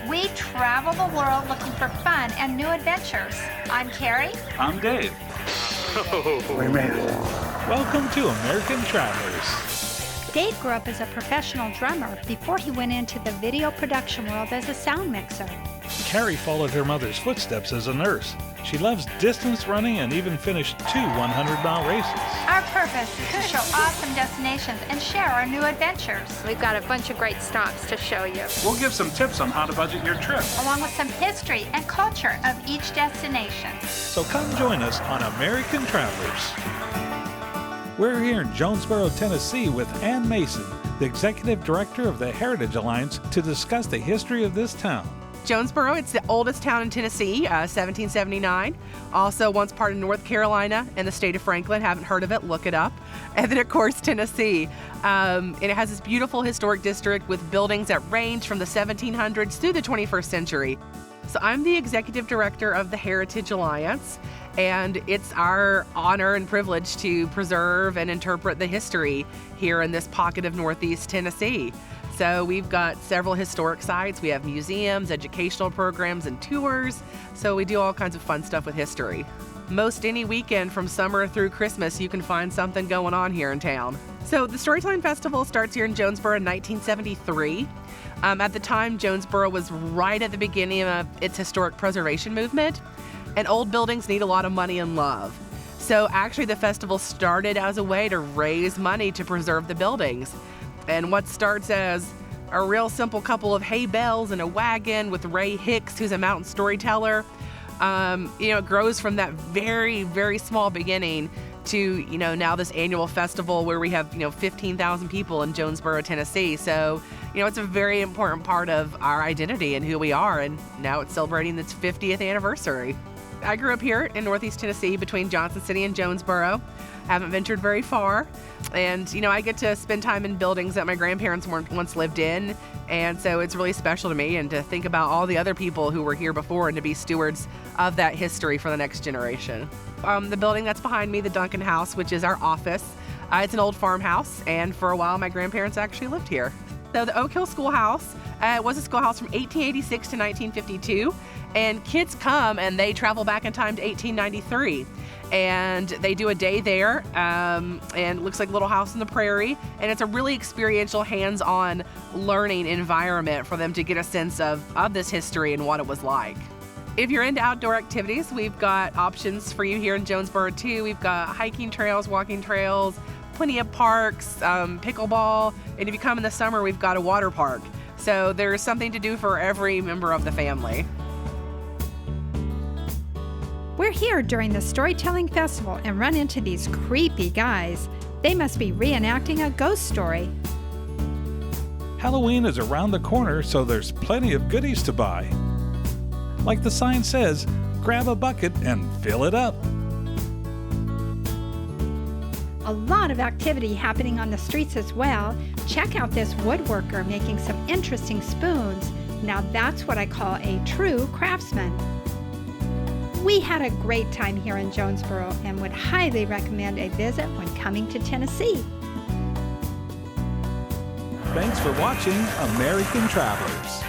We travel the world looking for fun and new adventures. I'm Kari. I'm Dave. We made it. Welcome to American Travelers. Dave grew up as a professional drummer before he went into the video production world as a sound mixer. Kari followed her mother's footsteps as a nurse. She loves distance running and even finished 2 100-mile races. Our purpose is to show awesome destinations and share our new adventures. We've got a bunch of great stops to show you, We'll give some tips on how to budget your trip. along with some history and culture of each destination. So come join us on American Travelers. We're here in Jonesborough, Tennessee with Ann Mason, the Executive Director of the Heritage Alliance, to discuss the history of this town. Jonesborough, it's the oldest town in Tennessee, 1779. Also once part of North Carolina and the state of Franklin. Haven't heard of it, look it up. And then, of course, Tennessee. And it has this beautiful historic district with buildings that range from the 1700s through the 21st century. So I'm the Executive Director of the Heritage Alliance, and it's our honor and privilege to preserve and interpret the history here in this pocket of Northeast Tennessee. So we've got several historic sites. We have museums, educational programs, and tours. So we do all kinds of fun stuff with history. Most any weekend from summer through Christmas, you can find something going on here in town. So the Storytelling Festival starts here in Jonesborough in 1973. At the time, Jonesborough was right at the beginning of its historic preservation movement, and old buildings need a lot of money and love. So actually the festival started as a way to raise money to preserve the buildings. And what starts as a real simple couple of hay bales and a wagon with Ray Hicks, who's a mountain storyteller, it grows from that very, very small beginning to, now this annual festival where we have, 15,000 people in Jonesborough, Tennessee. So, it's a very important part of our identity and who we are. And now it's celebrating its 50th anniversary. I grew up here in Northeast Tennessee between Johnson City and Jonesborough. Haven't ventured very far. And, I get to spend time in buildings that my grandparents once lived in. And so it's really special to me, and to think about all the other people who were here before and to be stewards of that history for the next generation. The building that's behind me, the Duncan House, which is our office, it's an old farmhouse. And for a while, my grandparents actually lived here. So the Oak Hill Schoolhouse was a schoolhouse from 1886 to 1952. And kids come and they travel back in time to 1893. And they do a day there, and it looks like Little House on the Prairie. And it's a really experiential, hands-on learning environment for them to get a sense of this history and what it was like. If you're into outdoor activities, we've got options for you here in Jonesborough too. We've got hiking trails, walking trails, plenty of parks, pickleball. And if you come in the summer, we've got a water park. So there's something to do for every member of the family. We're here during the Storytelling Festival and run into these creepy guys. They must be reenacting a ghost story. Halloween is around the corner, so there's plenty of goodies to buy. Like the sign says, grab a bucket and fill it up. A lot of activity happening on the streets as well. Check out this woodworker making some interesting spoons. Now that's what I call a true craftsman. We had a great time here in Jonesborough and would highly recommend a visit when coming to Tennessee. Thanks for watching American Travelers.